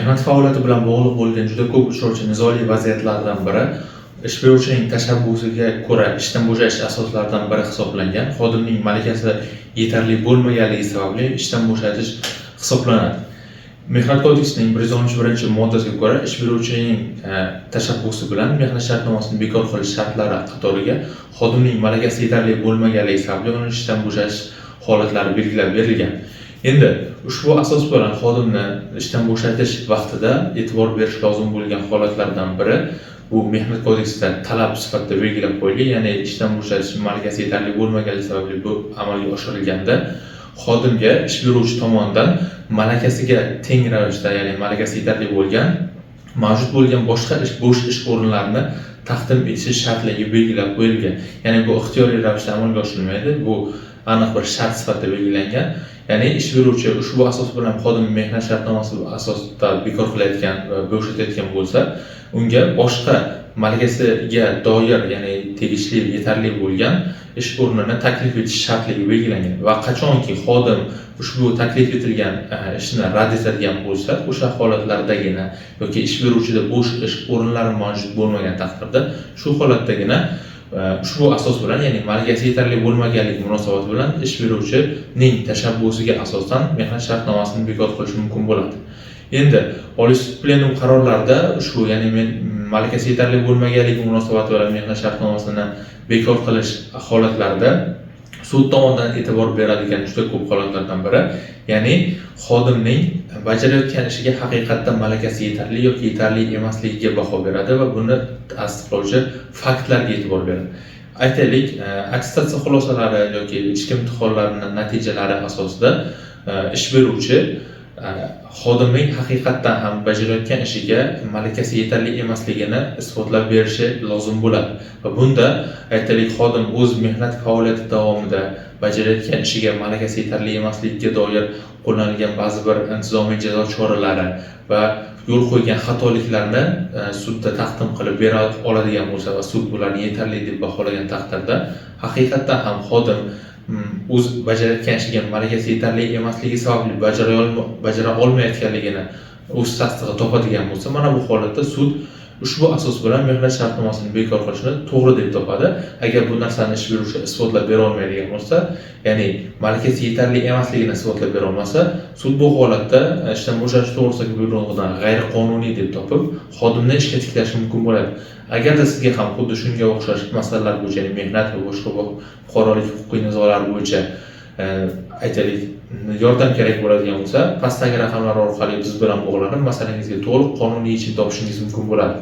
Mehnat faoliyati bilan bog'liq bo'lgan juda ko'p uchrovchi nizoli vaziyatlardan biri ish beruvchining tashabbusiga ko'ra ishdan bo'shash asoslaridan biri hisoblangan xodimning malakasi yetarli bo'lmaganligi sababli ishdan bo'shatish hisoblanadi. Mehnat kodeksining 111-moddasiga ko'ra ish beruvchining tashabbusi bilan mehnat shartnomasini bekor qilish shartlari qatoriga xodimning malakasi yetarli bo'lmaganligi sababli uni ishdan bo'shatish holatlari belgilab berilgan. Endi ushbu asos bilan xodimni ishdan bo'shatish vaqtida e'tibor berish lozim bo'lgan holatlardan biri bu mehnat kodeksida talab sifatida belgilab qo'yilgan, ya'ni ishdan bo'shatish malakasi yetarli bo'lmaganligi sababli bu amalga oshirilganda xodimga ish beruvchi tomonidan malakasiga teng ravishda, ya'ni malakasi yetarli bo'lgan mavjud bo'lgan boshqa bo'sh ish o'rinlarini taqdim etish shartligi belgilab qo'yilgan. Ya'ni bu ixtiyoriy ravishda amalga oshirilmaydi, bu aniq bir shart sifatida belgilangan. Ya'ni ish beruvchi ushbu asos bilan xodimni mehnat shartnomasi asosida bekor qilayotgan va bo'shatayotgan bo'lsa, unga boshqa malakasiga doir, ya'ni tegishli yetarli bo'lgan ish o'rnini taklif etish shartligi belgilangan va qachonki xodim ushbu taklif etilgan ishni rad etadigan bo'lsa, o'sha holatlardagina yoki ish beruvchida bo'sh ish o'rinlari mavjud bo'lmagan taqdirda shu holatdagina ushbu asos bilan, ya'ni malakasi yetarli bo'lmaganligi munosabati bilan ish beruvchining tashabbusiga asosan mehnat shartnomasini bekor qilish mumkin bo'ladi. Endi oliy sud plenum qarorlarida ushbu, ya'ni malakasi yetarli bo'lmaganligi munosabati bilan mehnat shartnomasini bekor qilish holatlarida sud tomonidan e'tibor beradigan juda ko'p holatlardan biri, ya'ni xodimning bajarayotgan ishiga haqiqatdan malakasi yetarli yoki yetarli emasligiga baho beradi va buni tasdiqlovchi faktlarga e'tibor beradi. Aytaylik, attestatsiya xulosalari yoki ichki imtihonlarning natijalari asosida ish beruvchi xodimning haqiqatdan ham bajarayotgan ishiga malakasi yetarli emasligini isbotlab berishi lozim bo'ladi. Va bunda aytaylik, xodim o'z mehnat faoliyati davomida bajarayotgan ishiga malakasi yetarli emasligiga doir qo'llanilgan ba'zi bir intizomiy jazo choralari va yo'l qo'ygan xatoliklarni sudda taqdim qilib bera oladigan bo'lsa va sud bularni yetarli deb baholagan taqdirda haqiqatdan ham xodim o'z bajarayotgan ishiga malakasi yetarli emasligi sababli bajara olmayotganligini o'z tasdig'i topadigan bo'lsa, mana bu holatda sud ushbu asos bilan mehnat shartnomasini bekor qilishni to'g'ri deb topadi. Agar bu narsani ish beruvchi isbotlab bera olmaydigan bo'lsa, ya'ni malakasi yetarli emasligini isbotlab bera olmasa, sud bu holatda ishdan bo'shatish to'g'risidagi buyrug'idan g'ayriqonuniy deb topib, xodimni ishga tiklashi mumkin bo'ladi. Agarda sizga ham xuddi shunga o'xshash masalalar bo'yicha, ya'ni mehnat va boshqa fuqarolik huquqiy nizolar bo'yicha aytaylik yordam kerak bo'ladigan bo'lsa, pastdagi raqamlar orqali biz bilan bog'lanib, masalangizga to'liq qonuniy yechim topishingiz mumkin bo'ladi.